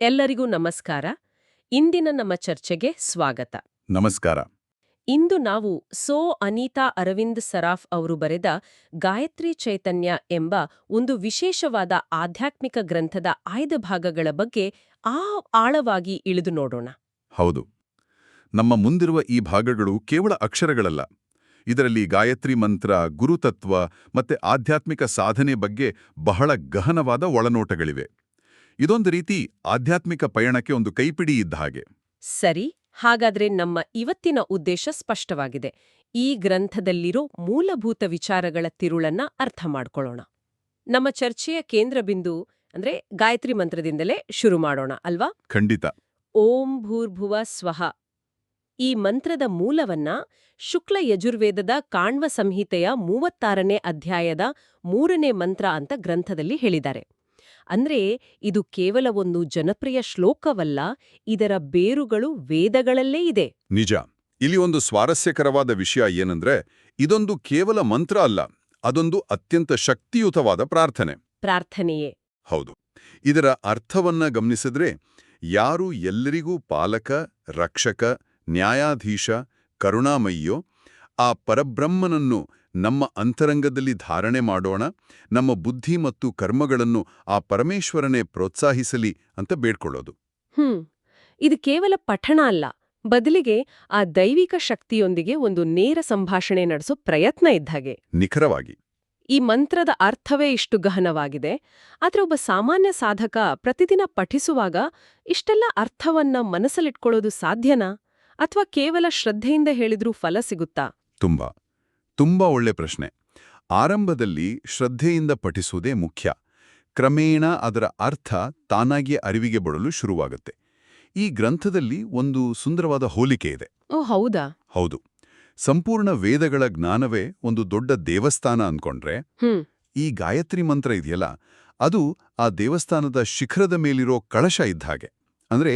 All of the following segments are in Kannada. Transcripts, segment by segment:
ಎಲ್ಲರಿಗೂ ನಮಸ್ಕಾರ. ಇಂದಿನ ನಮ್ಮ ಚರ್ಚೆಗೆ ಸ್ವಾಗತ. ನಮಸ್ಕಾರ. ಇಂದು ನಾವು ಅನೀತಾ ಅರವಿಂದ್ ಸರಾಫ್ ಅವರು ಬರೆದ ಗಾಯತ್ರಿ ಚೈತನ್ಯ ಎಂಬ ಒಂದು ವಿಶೇಷವಾದ ಆಧ್ಯಾತ್ಮಿಕ ಗ್ರಂಥದ ಆಯ್ದ ಭಾಗಗಳ ಬಗ್ಗೆ ಆಳವಾಗಿ ಇಳಿದು ನೋಡೋಣ. ಹೌದು, ನಮ್ಮ ಮುಂದಿರುವ ಈ ಭಾಗಗಳು ಕೇವಲ ಅಕ್ಷರಗಳಲ್ಲ. ಇದರಲ್ಲಿ ಗಾಯತ್ರಿ ಮಂತ್ರ, ಗುರುತತ್ವ ಮತ್ತೆ ಆಧ್ಯಾತ್ಮಿಕ ಸಾಧನೆ ಬಗ್ಗೆ ಬಹಳ ಗಹನವಾದ ಒಳನೋಟಗಳಿವೆ. ಇದೊಂದು ರೀತಿ ಆಧ್ಯಾತ್ಮಿಕ ಪಯಣಕ್ಕೆ ಒಂದು ಕೈಪಿಡಿ ಇದ್ದ ಹಾಗೆ. ಸರಿ, ಹಾಗಾದ್ರೆ ನಮ್ಮ ಇವತ್ತಿನ ಉದ್ದೇಶ ಸ್ಪಷ್ಟವಾಗಿದೆ. ಈ ಗ್ರಂಥದಲ್ಲಿರೋ ಮೂಲಭೂತ ವಿಚಾರಗಳ ತಿರುಳನ್ನ ಅರ್ಥ ಮಾಡ್ಕೊಳ್ಳೋಣ. ನಮ್ಮ ಚರ್ಚೆಯ ಕೇಂದ್ರ ಬಿಂದು ಅಂದ್ರೆ ಗಾಯತ್ರಿ ಮಂತ್ರದಿಂದಲೇ ಶುರು ಮಾಡೋಣ ಅಲ್ವಾ? ಖಂಡಿತ. ಓಂ ಭೂರ್ಭುವ ಸ್ವಃ ಈ ಮಂತ್ರದ ಮೂಲವನ್ನ ಶುಕ್ಲ ಯಜುರ್ವೇದದ ಕಾಣ್ವ ಸಂಹಿತೆಯ 36ನೇ ಅಧ್ಯಾಯದ 3ನೇ ಮಂತ್ರ ಅಂತ ಗ್ರಂಥದಲ್ಲಿ ಹೇಳಿದ್ದಾರೆ. ಅಂದ್ರೆ ಇದು ಕೇವಲ ಒಂದು ಜನಪ್ರಿಯ ಶ್ಲೋಕವಲ್ಲ, ಇದರ ಬೇರುಗಳು ವೇದಗಳಲ್ಲೇ ಇದೆ. ನಿಜ. ಇಲ್ಲಿ ಒಂದು ಸ್ವಾರಸ್ಯಕರವಾದ ವಿಷಯ ಏನಂದ್ರೆ, ಇದೊಂದು ಕೇವಲ ಮಂತ್ರ ಅಲ್ಲ, ಅದೊಂದು ಅತ್ಯಂತ ಶಕ್ತಿಯುತವಾದ ಪ್ರಾರ್ಥನೆಯೇ. ಹೌದು. ಇದರ ಅರ್ಥವನ್ನ ಗಮನಿಸಿದ್ರೆ, ಯಾರು ಎಲ್ಲರಿಗೂ ಪಾಲಕ, ರಕ್ಷಕ, ನ್ಯಾಯಾಧೀಶ, ಕರುಣಾಮಯ್ಯೋ ಆ ಪರಬ್ರಹ್ಮನನ್ನು ನಮ್ಮ ಅಂತರಂಗದಲ್ಲಿ ಧಾರಣೆ ಮಾಡೋಣ, ನಮ್ಮ ಬುದ್ಧಿ ಮತ್ತು ಕರ್ಮಗಳನ್ನು ಆ ಪರಮೇಶ್ವರನೇ ಪ್ರೋತ್ಸಾಹಿಸಲಿ ಅಂತ ಬೇಡ್ಕೊಳ್ಳೋದು. ಇದು ಕೇವಲ ಪಠಣ ಅಲ್ಲ, ಬದಲಿಗೆ ಆ ದೈವಿಕ ಶಕ್ತಿಯೊಂದಿಗೆ ಒಂದು ನೇರ ಸಂಭಾಷಣೆ ನಡೆಸೋ ಪ್ರಯತ್ನ ಇದ್ದಾಗೆ. ನಿಖರವಾಗಿ. ಈ ಮಂತ್ರದ ಅರ್ಥವೇ ಇಷ್ಟು ಗಹನವಾಗಿದೆ. ಆದ್ರೆ ಒಬ್ಬ ಸಾಮಾನ್ಯ ಸಾಧಕ ಪ್ರತಿದಿನ ಪಠಿಸುವಾಗ ಇಷ್ಟೆಲ್ಲ ಅರ್ಥವನ್ನ ಮನಸ್ಸಲ್ಲಿಟ್ಕೊಳ್ಳೋದು ಸಾಧ್ಯನಾ? ಅಥವಾ ಕೇವಲ ಶ್ರದ್ಧೆಯಿಂದ ಹೇಳಿದ್ರೂ ಫಲ ಸಿಗುತ್ತಾ? ತುಂಬಾ ಒಳ್ಳೆ ಪ್ರಶ್ನೆ. ಆರಂಭದಲ್ಲಿ ಶ್ರದ್ಧೆಯಿಂದ ಪಠಿಸುವುದೇ ಮುಖ್ಯ. ಕ್ರಮೇಣ ಅದರ ಅರ್ಥ ತಾನಾಗಿಯೇ ಅರಿವಿಗೆ ಬರಲು ಶುರುವಾಗುತ್ತೆ. ಈ ಗ್ರಂಥದಲ್ಲಿ ಒಂದು ಸುಂದರವಾದ ಹೋಲಿಕೆ ಇದೆ. ಓ ಹೌದಾ? ಹೌದು. ಸಂಪೂರ್ಣ ವೇದಗಳ ಜ್ಞಾನವೇ ಒಂದು ದೊಡ್ಡ ದೇವಸ್ಥಾನ ಅಂದ್ಕೊಂಡ್ರೆ, ಈ ಗಾಯತ್ರಿ ಮಂತ್ರ ಇದೆಯಲ್ಲ, ಅದು ಆ ದೇವಸ್ಥಾನದ ಶಿಖರದ ಮೇಲಿರೋ ಕಳಶ ಇದ್ದ ಹಾಗೆ. ಅಂದ್ರೆ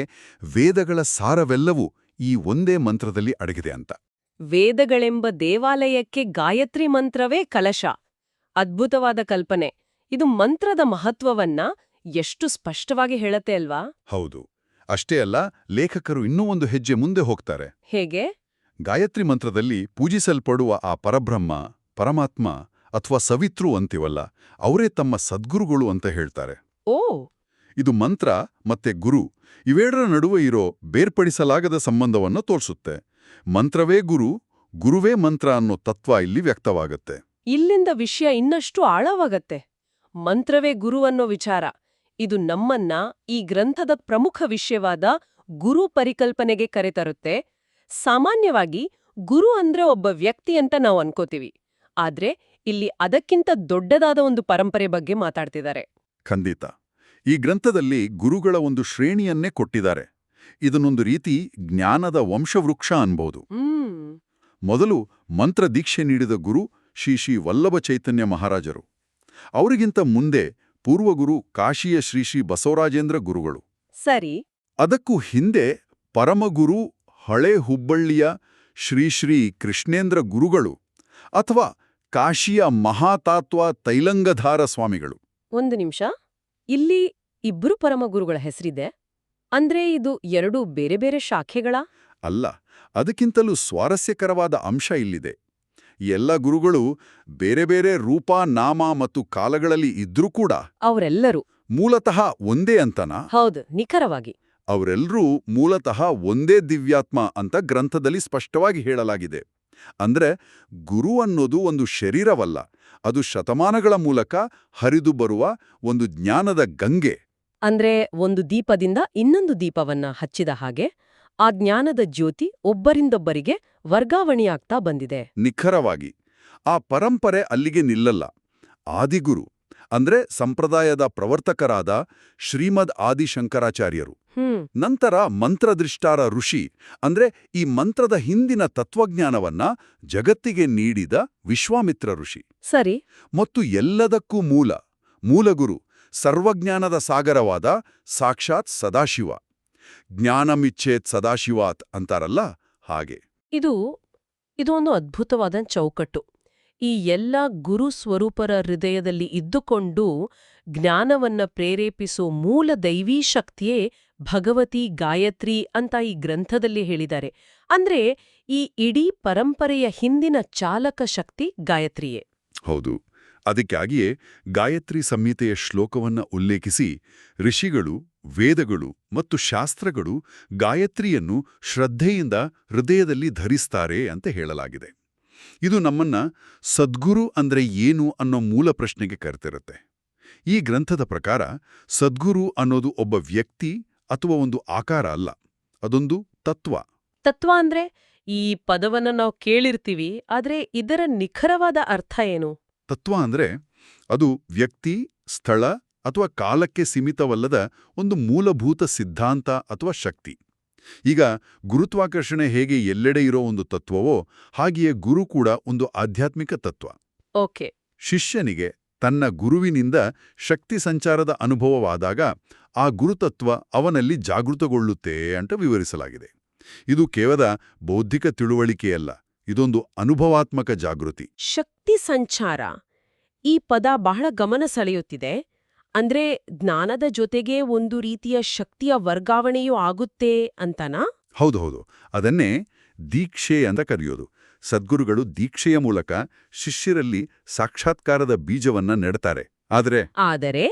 ವೇದಗಳ ಸಾರವೆಲ್ಲವೂ ಈ ಒಂದೇ ಮಂತ್ರದಲ್ಲಿ ಅಡಗಿದೆ ಅಂತ. ವೇದಗಳೆಂಬ ದೇವಾಲಯಕ್ಕೆ ಗಾಯತ್ರಿ ಮಂತ್ರವೇ ಕಲಶ. ಅದ್ಭುತವಾದ ಕಲ್ಪನೆ. ಇದು ಮಂತ್ರದ ಮಹತ್ವವನ್ನ ಎಷ್ಟು ಸ್ಪಷ್ಟವಾಗಿ ಹೇಳತ್ತೆ ಅಲ್ವಾ? ಹೌದು. ಅಷ್ಟೇ ಅಲ್ಲ, ಲೇಖಕರು ಇನ್ನೂ ಒಂದು ಹೆಜ್ಜೆ ಮುಂದೆ ಹೋಗ್ತಾರೆ. ಹೇಗೆ? ಗಾಯತ್ರಿ ಮಂತ್ರದಲ್ಲಿ ಪೂಜಿಸಲ್ಪಡುವ ಆ ಪರಬ್ರಹ್ಮ, ಪರಮಾತ್ಮ ಅಥವಾ ಸವಿತೃ ಅಂತೀವಲ್ಲ, ಅವರೇ ತಮ್ಮ ಸದ್ಗುರುಗಳು ಅಂತ ಹೇಳ್ತಾರೆ. ಓ! ಇದು ಮಂತ್ರ ಮತ್ತೆ ಗುರು ಇವೆರಡರ ನಡುವೆ ಇರೋ ಬೇರ್ಪಡಿಸಲಾಗದ ಸಂಬಂಧವನ್ನು ತೋರಿಸುತ್ತೆ. ಮಂತ್ರವೇ ಗುರು, ಗುರುವೇ ಮಂತ್ರ ಅನ್ನೋ ತತ್ವ ಇಲ್ಲಿ ವ್ಯಕ್ತವಾಗುತ್ತೆ. ಇಲ್ಲಿಂದ ವಿಷಯ ಇನ್ನಷ್ಟು ಆಳವಾಗತ್ತೆ. ಮಂತ್ರವೇ ಗುರು ಅನ್ನೋ ವಿಚಾರ ಇದು ನಮ್ಮನ್ನ ಈ ಗ್ರಂಥದ ಪ್ರಮುಖ ವಿಷಯವಾದ ಗುರು ಪರಿಕಲ್ಪನೆಗೆ ಕರೆತರುತ್ತೆ. ಸಾಮಾನ್ಯವಾಗಿ ಗುರು ಅಂದ್ರೆ ಒಬ್ಬ ವ್ಯಕ್ತಿ ಅಂತ ನಾವು ಅನ್ಕೋತೀವಿ. ಆದ್ರೆ ಇಲ್ಲಿ ಅದಕ್ಕಿಂತ ದೊಡ್ಡದಾದ ಒಂದು ಪರಂಪರೆ ಬಗ್ಗೆ ಮಾತಾಡ್ತಿದ್ದಾರೆ. ಖಂಡಿತ. ಈ ಗ್ರಂಥದಲ್ಲಿ ಗುರುಗಳ ಒಂದು ಶ್ರೇಣಿಯನ್ನೇ ಕೊಟ್ಟಿದ್ದಾರೆ. ಇದನ್ನೊಂದು ರೀತಿ ಜ್ಞಾನದ ವಂಶವೃಕ್ಷ ಅನ್ಬೋದು. ಮೊದಲು ಮಂತ್ರ ದೀಕ್ಷೆ ನೀಡಿದ ಗುರು ಶ್ರೀ ವಲ್ಲಭ ಚೈತನ್ಯ ಮಹಾರಾಜರು. ಅವರಿಗಿಂತ ಮುಂದೆ ಪೂರ್ವಗುರು ಕಾಶಿಯ ಶ್ರೀ ಬಸವರಾಜೇಂದ್ರ ಗುರುಗಳು. ಸರಿ. ಅದಕ್ಕೂ ಹಿಂದೆ ಪರಮಗುರು ಹಳೆ ಹುಬ್ಬಳ್ಳಿಯ ಶ್ರೀ ಕೃಷ್ಣೇಂದ್ರ ಗುರುಗಳು ಅಥವಾ ಕಾಶಿಯ ಮಹಾತಾತ್ವ ತೈಲಂಗಧಾರ ಸ್ವಾಮಿಗಳು. ಒಂದು ನಿಮಿಷ, ಇಲ್ಲಿ ಇಬ್ರು ಪರಮಗುರುಗಳ ಹೆಸರಿದೆ ಅಂದ್ರೆ ಇದು ಎರಡು ಬೇರೆ ಬೇರೆ ಶಾಖೆಗಳ? ಅಲ್ಲ, ಅದಕ್ಕಿಂತಲೂ ಸ್ವಾರಸ್ಯಕರವಾದ ಅಂಶ ಇಲ್ಲಿದೆ. ಎಲ್ಲ ಗುರುಗಳು ಬೇರೆ ಬೇರೆ ರೂಪ, ನಾಮ ಮತ್ತು ಕಾಲಗಳಲ್ಲಿ ಇದ್ರೂ ಕೂಡ ಅವರೆಲ್ಲರೂ ಮೂಲತಃ ಒಂದೇ ಅಂತನಾ? ಹೌದು, ನಿಖರವಾಗಿ. ಅವರೆಲ್ಲರೂ ಮೂಲತಃ ಒಂದೇ ದಿವ್ಯಾತ್ಮ ಅಂತ ಗ್ರಂಥದಲ್ಲಿ ಸ್ಪಷ್ಟವಾಗಿ ಹೇಳಲಾಗಿದೆ. ಅಂದ್ರೆ ಗುರು ಅನ್ನೋದು ಒಂದು ಶರೀರವಲ್ಲ, ಅದು ಶತಮಾನಗಳ ಮೂಲಕ ಹರಿದು ಬರುವ ಒಂದು ಜ್ಞಾನದ ಗಂಗೆ. ಅಂದ್ರೆ ಒಂದು ದೀಪದಿಂದ ಇನ್ನೊಂದು ದೀಪವನ್ನ ಹಚ್ಚಿದ ಹಾಗೆ ಆ ಜ್ಞಾನದ ಜ್ಯೋತಿ ಒಬ್ಬರಿಂದೊಬ್ಬರಿಗೆ ವರ್ಗಾವಣೆಯಾಗ್ತಾ ಬಂದಿದೆ. ನಿಖರವಾಗಿ. ಆ ಪರಂಪರೆ ಅಲ್ಲಿಗೆ ನಿಲ್ಲಲ್ಲ. ಆದಿಗುರು ಅಂದ್ರೆ ಸಂಪ್ರದಾಯದ ಪ್ರವರ್ತಕರಾದ ಶ್ರೀಮದ್ ಆದಿಶಂಕರಾಚಾರ್ಯರು. ನಂತರ ಮಂತ್ರದೃಷ್ಟಾರ ಋಷಿ ಅಂದ್ರೆ ಈ ಮಂತ್ರದ ಹಿಂದಿನ ತತ್ವಜ್ಞಾನವನ್ನ ಜಗತ್ತಿಗೆ ನೀಡಿದ ವಿಶ್ವಾಮಿತ್ರ ಋಷಿ. ಸರಿ. ಮತ್ತು ಎಲ್ಲದಕ್ಕೂ ಮೂಲಗುರು ಸರ್ವಜ್ಞಾನದ ಸಾಗರವಾದ ಸಾಕ್ಷಾತ್ ಸದಾಶಿವ. ಜ್ಞಾನಮಿಚ್ಛೇತ್ ಸದಾಶಿವಾತ್ ಅಂತಾರಲ್ಲ ಹಾಗೆ. ಇದು ಒಂದು ಅದ್ಭುತವಾದ ಚೌಕಟ್ಟು. ಈ ಎಲ್ಲ ಗುರು ಸ್ವರೂಪರ ಹೃದಯದಲ್ಲಿ ಇದ್ದುಕೊಂಡು ಜ್ಞಾನವನ್ನ ಪ್ರೇರೇಪಿಸೋ ಮೂಲ ದೈವೀ ಶಕ್ತಿಯೇ ಭಗವತಿ ಗಾಯತ್ರಿ ಅಂತ ಈ ಗ್ರಂಥದಲ್ಲಿ ಹೇಳಿದ್ದಾರೆ. ಅಂದ್ರೆ ಈ ಇಡೀ ಪರಂಪರೆಯ ಹಿಂದಿನ ಚಾಲಕ ಶಕ್ತಿ ಗಾಯತ್ರಿಯೇ. ಹೌದು. ಅದಕ್ಕಾಗಿಯೇ ಗಾಯತ್ರಿ ಸಂಹಿತೆಯ ಶ್ಲೋಕವನ್ನ ಉಲ್ಲೇಖಿಸಿ ಋಷಿಗಳು, ವೇದಗಳು ಮತ್ತು ಶಾಸ್ತ್ರಗಳು ಗಾಯತ್ರಿಯನ್ನು ಶ್ರದ್ಧೆಯಿಂದ ಹೃದಯದಲ್ಲಿ ಧರಿಸ್ತಾರೆ ಅಂತ ಹೇಳಲಾಗಿದೆ. ಇದು ನಮ್ಮನ್ನ ಸದ್ಗುರು ಅಂದ್ರೆ ಏನು ಅನ್ನೋ ಮೂಲ ಪ್ರಶ್ನೆಗೆ ಕರೆತಿರುತ್ತೆ. ಈ ಗ್ರಂಥದ ಪ್ರಕಾರ ಸದ್ಗುರು ಅನ್ನೋದು ಒಬ್ಬ ವ್ಯಕ್ತಿ ಅಥವಾ ಒಂದು ಆಕಾರ ಅಲ್ಲ, ಅದೊಂದು ತತ್ವ. ತತ್ವ ಅಂದ್ರೆ ಈ ಪದವನ್ನ ನಾವು ಕೇಳಿರ್ತೀವಿ, ಆದ್ರೆ ಇದರ ನಿಖರವಾದ ಅರ್ಥ ಏನು? ತತ್ವ ಅಂದ್ರೆ ಅದು ವ್ಯಕ್ತಿ, ಸ್ಥಳ ಅಥವಾ ಕಾಲಕ್ಕೆ ಸೀಮಿತವಲ್ಲದ ಒಂದು ಮೂಲಭೂತ ಸಿದ್ಧಾಂತ ಅಥವಾ ಶಕ್ತಿ. ಈಗ ಗುರುತ್ವಾಕರ್ಷಣೆ ಹೇಗೆ ಎಲ್ಲೆಡೆ ಇರೋ ಒಂದು ತತ್ವವೋ ಹಾಗೆಯೇ ಗುರು ಕೂಡ ಒಂದು ಆಧ್ಯಾತ್ಮಿಕ ತತ್ವ. ಓಕೆ. ಶಿಷ್ಯನಿಗೆ ತನ್ನ ಗುರುವಿನಿಂದ ಶಕ್ತಿ ಸಂಚಾರದ ಅನುಭವವಾದಾಗ ಆ ಗುರುತತ್ವ ಅವನಲ್ಲಿ ಜಾಗೃತಗೊಳ್ಳುತ್ತೆ ಅಂತ ವಿವರಿಸಲಾಗಿದೆ. ಇದು ಕೇವಲ ಬೌದ್ಧಿಕ ತಿಳುವಳಿಕೆಯಲ್ಲ, ಇದೊಂದು ಅನುಭವಾತ್ಮಕ ಜಾಗೃತಿ. ಶಕ್ತಿ ಸಂಚಾರ ಈ ಪದ ಬಹಳ ಗಮನ ಸೆಳೆಯುತ್ತಿದೆ. ಅಂದ್ರೆ ಜ್ಞಾನದ ಜೊತೆಗೆ ಒಂದು ರೀತಿಯ ಶಕ್ತಿಯ ವರ್ಗಾವಣೆಯೂ ಆಗುತ್ತೆ ಅಂತನಾ? ಹೌದು. ಅದನ್ನೇ ದೀಕ್ಷೆ ಅಂತ ಕರೆಯೋದು. ಸದ್ಗುರುಗಳು ದೀಕ್ಷೆಯ ಮೂಲಕ ಶಿಷ್ಯರಲ್ಲಿ ಸಾಕ್ಷಾತ್ಕಾರದ ಬೀಜವನ್ನ ನೆಡ್ತಾರೆ. ಆದರೆ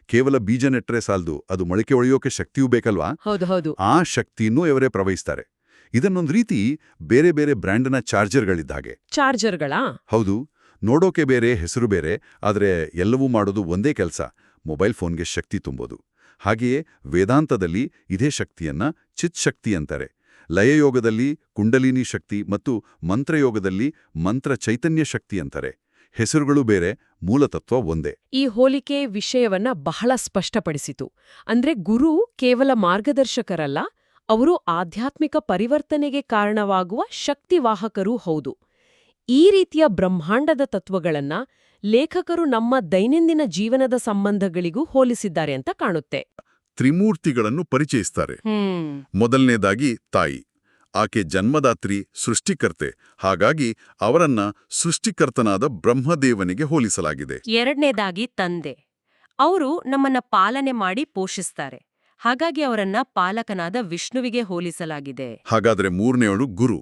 ಕೇವಲ ಬೀಜ ನೆಟ್ರೆ ಸಾಲ್ದು, ಅದು ಮೊಳಕೆ ಒಳೆಯೋಕೆ ಶಕ್ತಿಯೂ ಬೇಕಲ್ವಾ? ಹೌದು. ಆ ಶಕ್ತಿಯನ್ನೂ ಇವರೇ ಪ್ರವಹಿಸ್ತಾರೆ. ಇದನ್ನೊಂದು ರೀತಿ ಬೇರೆ ಬೇರೆ ಬ್ರ್ಯಾಂಡ್ನ ಚಾರ್ಜರ್ಗಳಿದ್ದಾಗೆ. ಚಾರ್ಜರ್ಗಳಾ? ಹೌದು. ನೋಡೋಕೆ ಬೇರೆ, ಹೆಸರು ಬೇರೆ, ಆದರೆ ಎಲ್ಲವೂ ಮಾಡೋದು ಒಂದೇ ಕೆಲಸ, ಮೊಬೈಲ್ ಫೋನ್ಗೆ ಶಕ್ತಿ ತುಂಬೋದು. ಹಾಗೆಯೇ ವೇದಾಂತದಲ್ಲಿ ಇದೇ ಶಕ್ತಿಯನ್ನ ಚಿತ್ಶಕ್ತಿ ಅಂತಾರೆ. ಲಯಯೋಗದಲ್ಲಿ ಕುಂಡಲಿನಿ ಶಕ್ತಿ ಮತ್ತು ಮಂತ್ರಯೋಗದಲ್ಲಿ ಮಂತ್ರ ಚೈತನ್ಯ ಶಕ್ತಿ ಅಂತಾರೆ. ಹೆಸರುಗಳು ಬೇರೆ, ಮೂಲತತ್ವ ಒಂದೇ. ಈ ಹೋಲಿಕೆ ವಿಷಯವನ್ನ ಬಹಳ ಸ್ಪಷ್ಟಪಡಿಸಿತು. ಅಂದ್ರೆ ಗುರು ಕೇವಲ ಮಾರ್ಗದರ್ಶಕರಲ್ಲ, ಅವರು ಆಧ್ಯಾತ್ಮಿಕ ಪರಿವರ್ತನೆಗೆ ಕಾರಣವಾಗುವ ಶಕ್ತಿವಾಹಕರೂ ಹೌದು. ಈ ರೀತಿಯ ಬ್ರಹ್ಮಾಂಡದ ತತ್ವಗಳನ್ನ ಲೇಖಕರು ನಮ್ಮ ದೈನಂದಿನ ಜೀವನದ ಸಂಬಂಧಗಳಿಗೂ ಹೋಲಿಸಿದ್ದಾರೆ ಅಂತ ಕಾಣುತ್ತೆ. ತ್ರಿಮೂರ್ತಿಗಳನ್ನು ಪರಿಚಯಿಸ್ತಾರೆ. ಮೊದಲನೇದಾಗಿ ತಾಯಿ. ಆಕೆ ಜನ್ಮದಾತ್ರಿ, ಸೃಷ್ಟಿಕರ್ತೆ. ಹಾಗಾಗಿ ಅವರನ್ನ ಸೃಷ್ಟಿಕರ್ತನಾದ ಬ್ರಹ್ಮದೇವನಿಗೆ ಹೋಲಿಸಲಾಗಿದೆ. ಎರಡನೇದಾಗಿ ತಂದೆ. ಅವರು ನಮ್ಮನ್ನ ಪಾಲನೆ ಮಾಡಿ ಪೋಷಿಸ್ತಾರೆ. ಹಾಗಾಗಿ ಅವರನ್ನ ಪಾಲಕನಾದ ವಿಷ್ಣುವಿಗೆ ಹೋಲಿಸಲಾಗಿದೆ. ಹಾಗಾದ್ರೆ ಮೂರನೆಯವಳು ಗುರು.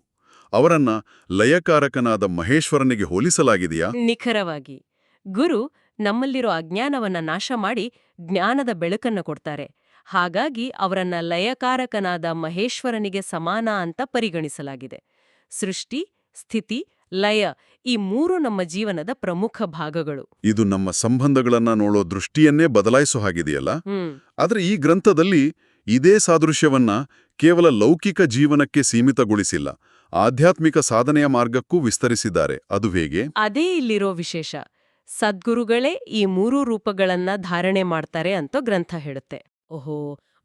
ಅವರನ್ನ ಲಯಕಾರಕನಾದ ಮಹೇಶ್ವರನಿಗೆ ಹೋಲಿಸಲಾಗಿದೆಯಾ? ನಿಖರವಾಗಿ. ಗುರು ನಮ್ಮಲ್ಲಿರೋ ಅಜ್ಞಾನವನ್ನ ನಾಶ ಮಾಡಿ ಜ್ಞಾನದ ಬೆಳಕನ್ನ ಕೊಡ್ತಾರೆ. ಹಾಗಾಗಿ ಅವರನ್ನ ಲಯಕಾರಕನಾದ ಮಹೇಶ್ವರನಿಗೆ ಸಮಾನ ಅಂತ ಪರಿಗಣಿಸಲಾಗಿದೆ. ಸೃಷ್ಟಿ, ಸ್ಥಿತಿ, ಲಯ ಈ ಮೂರು ನಮ್ಮ ಜೀವನದ ಪ್ರಮುಖ ಭಾಗಗಳು. ಇದು ನಮ್ಮ ಸಂಬಂಧಗಳನ್ನ ನೋಡೋ ದೃಷ್ಟಿಯನ್ನೇ ಬದಲಾಯಿಸೋ ಹಾಗಿದೆಯಲ್ಲ. ಆದ್ರೆ ಈ ಗ್ರಂಥದಲ್ಲಿ ಇದೇ ಸಾದೃಶ್ಯವನ್ನ ಕೇವಲ ಲೌಕಿಕ ಜೀವನಕ್ಕೆ ಸೀಮಿತಗೊಳಿಸಿಲ್ಲ, ಆಧ್ಯಾತ್ಮಿಕ ಸಾಧನೆಯ ಮಾರ್ಗಕ್ಕೂ ವಿಸ್ತರಿಸಿದ್ದಾರೆ. ಅದು ಹೇಗೆ? ಅದೇ ಇಲ್ಲಿರೋ ವಿಶೇಷ. ಸದ್ಗುರುಗಳೇ ಈ ಮೂರೂ ರೂಪಗಳನ್ನ ಧಾರಣೆ ಮಾಡ್ತಾರೆ ಅಂತ ಗ್ರಂಥ ಹೇಳುತ್ತೆ.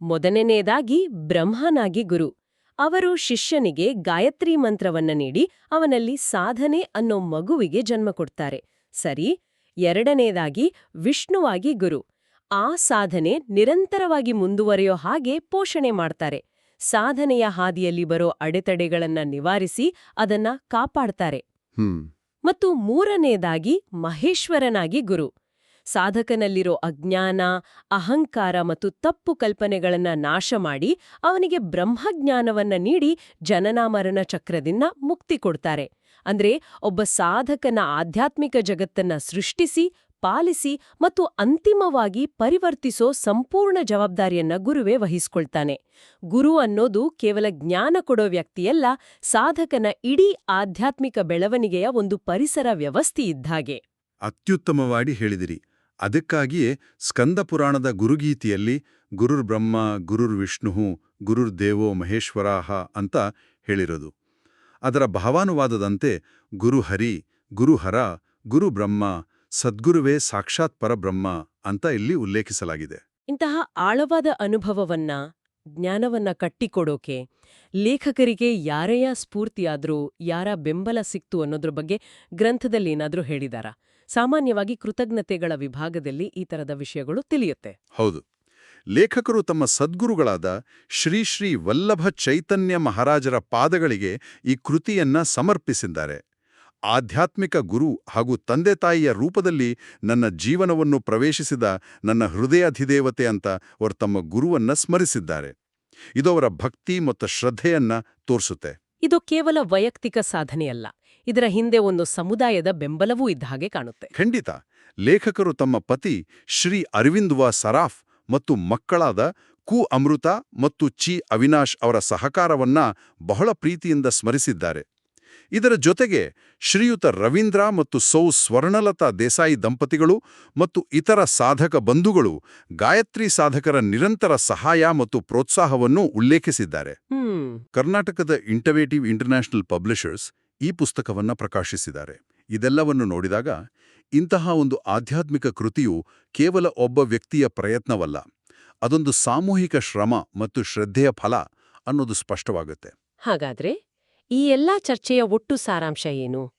ಮೊದಲನೇದಾಗಿ ಬ್ರಹ್ಮನಾಗಿ ಗುರು. ಅವರು ಶಿಷ್ಯನಿಗೆ ಗಾಯತ್ರಿ ಮಂತ್ರವನ್ನ ನೀಡಿ ಅವನಲ್ಲಿ ಸಾಧನೆ ಅನ್ನೋ ಮಗುವಿಗೆ ಜನ್ಮ ಕೊಡ್ತಾರೆ. ಸರಿ. ಎರಡನೇದಾಗಿ ವಿಷ್ಣುವಾಗಿ ಗುರು. ಆ ಸಾಧನೆ ನಿರಂತರವಾಗಿ ಮುಂದುವರೆಯೋ ಹಾಗೆ ಪೋಷಣೆ ಮಾಡ್ತಾರೆ. ಸಾಧನೆಯ ಹಾದಿಯಲ್ಲಿ ಬರೋ ಅಡೆತಡೆಗಳನ್ನ ನಿವಾರಿಸಿ ಅದನ್ನ ಕಾಪಾಡ್ತಾರೆ. ಮತ್ತು ಮೂರನೇದಾಗಿ ಮಹೇಶ್ವರನಾಗಿ ಗುರು. ಸಾಧಕನಲ್ಲಿರೋ ಅಜ್ಞಾನ, ಅಹಂಕಾರ ಮತ್ತು ತಪ್ಪು ಕಲ್ಪನೆಗಳನ್ನ ನಾಶ ಮಾಡಿ ಅವನಿಗೆ ಬ್ರಹ್ಮಜ್ಞಾನವನ್ನ ನೀಡಿ ಜನನ ಮರಣ ಚಕ್ರದಿಂದ ಮುಕ್ತಿ ಕೊಡ್ತಾರೆ. ಅಂದ್ರೆ ಒಬ್ಬ ಸಾಧಕನ ಆಧ್ಯಾತ್ಮಿಕ ಜಗತ್ತನ್ನ ಸೃಷ್ಟಿಸಿ, ಪಾಲಿಸಿ ಮತ್ತು ಅಂತಿಮವಾಗಿ ಪರಿವರ್ತಿಸೋ ಸಂಪೂರ್ಣ ಜವಾಬ್ದಾರಿಯನ್ನ ಗುರುವೇ ವಹಿಸ್ಕೊಳ್ತಾನೆ. ಗುರು ಅನ್ನೋದು ಕೇವಲ ಜ್ಞಾನ ಕೊಡೋ ವ್ಯಕ್ತಿಯಲ್ಲ, ಸಾಧಕನ ಇಡೀ ಆಧ್ಯಾತ್ಮಿಕ ಬೆಳವಣಿಗೆಯ ಒಂದು ಪರಿಸರ ವ್ಯವಸ್ಥೆ ಇದ್ದಾಗೆ. ಅತ್ಯುತ್ತಮವಾಗಿ ಹೇಳಿದಿರಿ. ಅದಕ್ಕಾಗಿಯೇ ಸ್ಕಂದ ಪುರಾಣದ ಗುರುಗೀತೆಯಲ್ಲಿ ಗುರುರ್ ಬ್ರಹ್ಮ, ಗುರುರ್ ವಿಷ್ಣು, ಗುರುರ್ ದೇವೋ ಮಹೇಶ್ವರಾಹ ಅಂತ ಹೇಳಿರೋದು. ಅದರ ಭಾವಾನುವಾದದಂತೆ ಗುರು ಹರಿ, ಗುರು ಹರ, ಗುರು ಬ್ರಹ್ಮ, ಸದ್ಗುರುವೇ ಸಾಕ್ಷಾತ್ ಪರಬ್ರಹ್ಮ ಅಂತ ಇಲ್ಲಿ ಉಲ್ಲೇಖಿಸಲಾಗಿದೆ. ಇಂತಹ ಆಳವಾದ ಅನುಭವವನ್ನ, ಜ್ಞಾನವನ್ನ ಕಟ್ಟಿಕೊಡೋಕೆ ಲೇಖಕರಿಗೆ ಯಾರೆಯ ಸ್ಫೂರ್ತಿಯಾದ್ರೂ, ಯಾರ ಬೆಂಬಲ ಸಿಕ್ತು ಅನ್ನೋದ್ರ ಬಗ್ಗೆ ಗ್ರಂಥದಲ್ಲಿ ಏನಾದ್ರೂ ಹೇಳಿದಾರಾ? ಸಾಮಾನ್ಯವಾಗಿ ಕೃತಜ್ಞತೆಗಳ ವಿಭಾಗದಲ್ಲಿ ಈ ತರದ ವಿಷಯಗಳು ತಿಳಿಯುತ್ತೆ. ಹೌದು. ಲೇಖಕರು ತಮ್ಮ ಸದ್ಗುರುಗಳಾದ ಶ್ರೀ ಶ್ರೀ ವಲ್ಲಭ ಚೈತನ್ಯ ಮಹಾರಾಜರ ಪಾದಗಳಿಗೆ ಈ ಕೃತಿಯನ್ನ ಸಮರ್ಪಿಸಿದ್ದಾರೆ. ಆಧ್ಯಾತ್ಮಿಕ ಗುರು ಹಾಗೂ ತಂದೆ-ತಾಯಿಯ ರೂಪದಲ್ಲಿ ನನ್ನ ಜೀವನವನ್ನು ಪ್ರವೇಶಿಸಿದ ನನ್ನ ಹೃದಯಾಧಿದೇವತೆ ಅಂತ ಅವರು ತಮ್ಮ ಗುರುವನ್ನ ಸ್ಮರಿಸಿದ್ದಾರೆ. ಇದು ಅವರ ಭಕ್ತಿ ಮತ್ತು ಶ್ರದ್ಧೆಯನ್ನ ತೋರಿಸುತ್ತೆ. ಇದು ಕೇವಲ ವೈಯಕ್ತಿಕ ಸಾಧನೆಯಲ್ಲ, ಇದರ ಹಿಂದೆ ಒಂದು ಸಮುದಾಯದ ಬೆಂಬಲವೂ ಇದ್ದ ಹಾಗೆ ಕಾಣುತ್ತೆ. ಖಂಡಿತ. ಲೇಖಕರು ತಮ್ಮ ಪತಿ ಶ್ರೀ ಅರವಿಂದ್ವ ಸರಾಫ್ ಮತ್ತು ಮಕ್ಕಳಾದ ಕು ಅಮೃತ ಮತ್ತು ಚಿ ಅವಿನಾಶ್ ಅವರ ಸಹಕಾರವನ್ನ ಬಹಳ ಪ್ರೀತಿಯಿಂದ ಸ್ಮರಿಸಿದ್ದಾರೆ. ಇದರ ಜೊತೆಗೆ ಶ್ರೀಯುತ ರವೀಂದ್ರ ಮತ್ತು ಸೌ ಸ್ವರ್ಣಲತಾ ದೇಸಾಯಿ ದಂಪತಿಗಳು ಮತ್ತು ಇತರ ಸಾಧಕ ಬಂಧುಗಳು ಗಾಯತ್ರಿ ಸಾಧಕರ ನಿರಂತರ ಸಹಾಯ ಮತ್ತು ಪ್ರೋತ್ಸಾಹವನ್ನು ಉಲ್ಲೇಖಿಸಿದ್ದಾರೆ. ಕರ್ನಾಟಕದ ಇಂಟವೇಟಿವ್ ಇಂಟರ್ನ್ಯಾಷನಲ್ ಪಬ್ಲಿಷರ್ಸ್ ಈ ಪುಸ್ತಕವನ್ನ ಪ್ರಕಾಶಿಸಿದ್ದಾರೆ. ಇದೆಲ್ಲವನ್ನು ನೋಡಿದಾಗ ಇಂತಹ ಒಂದು ಆಧ್ಯಾತ್ಮಿಕ ಕೃತಿಯು ಕೇವಲ ಒಬ್ಬ ವ್ಯಕ್ತಿಯ ಪ್ರಯತ್ನವಲ್ಲ, ಅದೊಂದು ಸಾಮೂಹಿಕ ಶ್ರಮ ಮತ್ತು ಶ್ರದ್ಧೆಯ ಫಲ ಅನ್ನೋದು ಸ್ಪಷ್ಟವಾಗುತ್ತೆ. ಹಾಗಾದ್ರೆ ಈ ಎಲ್ಲಾ ಚರ್ಚೆಯ ಒಟ್ಟು ಸಾರಾಂಶ ಏನು?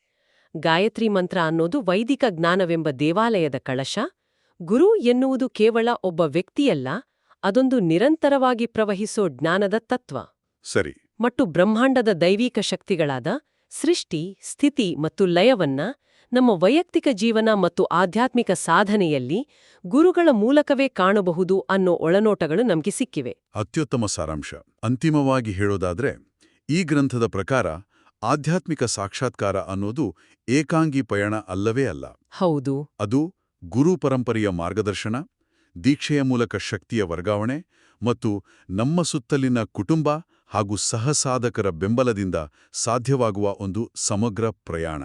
ಗಾಯತ್ರಿ ಮಂತ್ರ ಅನ್ನೋದು ವೈದಿಕ ಜ್ಞಾನವೆಂಬ ದೇವಾಲಯದ ಕಳಶ. ಗುರು ಎನ್ನುವುದು ಕೇವಲ ಒಬ್ಬ ವ್ಯಕ್ತಿಯಲ್ಲ, ಅದೊಂದು ನಿರಂತರವಾಗಿ ಪ್ರವಹಿಸೋ ಜ್ಞಾನದ ತತ್ವ. ಸರಿ. ಮತ್ತು ಬ್ರಹ್ಮಾಂಡದ ದೈವಿಕ ಶಕ್ತಿಗಳಾದ ಸೃಷ್ಟಿ, ಸ್ಥಿತಿ ಮತ್ತು ಲಯವನ್ನ ನಮ್ಮ ವೈಯಕ್ತಿಕ ಜೀವನ ಮತ್ತು ಆಧ್ಯಾತ್ಮಿಕ ಸಾಧನೆಯಲ್ಲಿ ಗುರುಗಳ ಮೂಲಕವೇ ಕಾಣಬಹುದು ಅನ್ನೋ ಒಳನೋಟಗಳು ನಮ್ಗೆ ಸಿಕ್ಕಿವೆ. ಅತ್ಯುತ್ತಮ ಸಾರಾಂಶ. ಅಂತಿಮವಾಗಿ ಹೇಳೋದಾದ್ರೆ, ಈ ಗ್ರಂಥದ ಪ್ರಕಾರ ಆಧ್ಯಾತ್ಮಿಕ ಸಾಕ್ಷಾತ್ಕಾರ ಅನ್ನೋದು ಏಕಾಂಗಿ ಪಯಣ ಅಲ್ಲವೇ ಅಲ್ಲ. ಹೌದು. ಅದು ಗುರು ಪರಂಪರೆಯ ಮಾರ್ಗದರ್ಶನ, ದೀಕ್ಷೆಯ ಮೂಲಕ ಶಕ್ತಿಯ ವರ್ಗಾವಣೆ ಮತ್ತು ನಮ್ಮ ಸುತ್ತಲಿನ ಕುಟುಂಬ ಹಾಗೂ ಸಹಸಾಧಕರ ಬೆಂಬಲದಿಂದ ಸಾಧ್ಯವಾಗುವ ಒಂದು ಸಮಗ್ರ ಪ್ರಯಾಣ.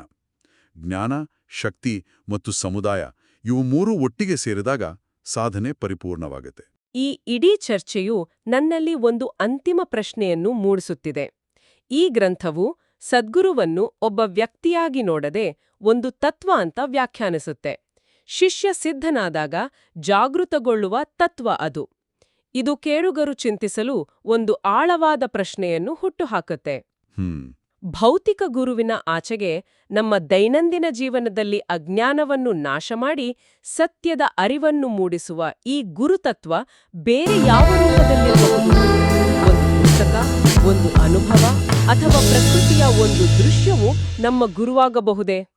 ಜ್ಞಾನ, ಶಕ್ತಿ ಮತ್ತು ಸಮುದಾಯ ಇವು ಮೂರೂ ಒಟ್ಟಿಗೆ ಸೇರಿದಾಗ ಸಾಧನೆ ಪರಿಪೂರ್ಣವಾಗುತ್ತೆ. ಈ ಇಡೀ ಚರ್ಚೆಯು ನನ್ನಲ್ಲಿ ಒಂದು ಅಂತಿಮ ಪ್ರಶ್ನೆಯನ್ನು ಮೂಡಿಸುತ್ತಿದೆ. ಈ ಗ್ರಂಥವು ಸದ್ಗುರುವನ್ನು ಒಬ್ಬ ವ್ಯಕ್ತಿಯಾಗಿ ನೋಡದೆ ಒಂದು ತತ್ವ ಅಂತ ವ್ಯಾಖ್ಯಾನಿಸುತ್ತೆ. ಶಿಷ್ಯ ಸಿದ್ಧನಾದಾಗ ಜಾಗೃತಗೊಳ್ಳುವ ತತ್ವ ಅದು. ಇದು ಕೇಳುಗರು ಚಿಂತಿಸಲು ಒಂದು ಆಳವಾದ ಪ್ರಶ್ನೆಯನ್ನು ಹುಟ್ಟುಹಾಕುತ್ತೆ. ಭೌತಿಕ ಗುರುವಿನ ಆಚೆಗೆ ನಮ್ಮ ದೈನಂದಿನ ಜೀವನದಲ್ಲಿ ಅಜ್ಞಾನವನ್ನು ನಾಶ ಮಾಡಿ ಸತ್ಯದ ಅರಿವನ್ನು ಮೂಡಿಸುವ ಈ ಗುರುತತ್ವ ಬೇರೆ ಯಾವ ರೂಪದಲ್ಲಿರಬಹುದು? ಒಂದು ಪುಸ್ತಕ, ಒಂದು ಅನುಭವ ಅಥವಾ ಪ್ರಕೃತಿಯ ಒಂದು ದೃಶ್ಯವು ನಮ್ಮ ಗುರುವಾಗಬಹುದೇ?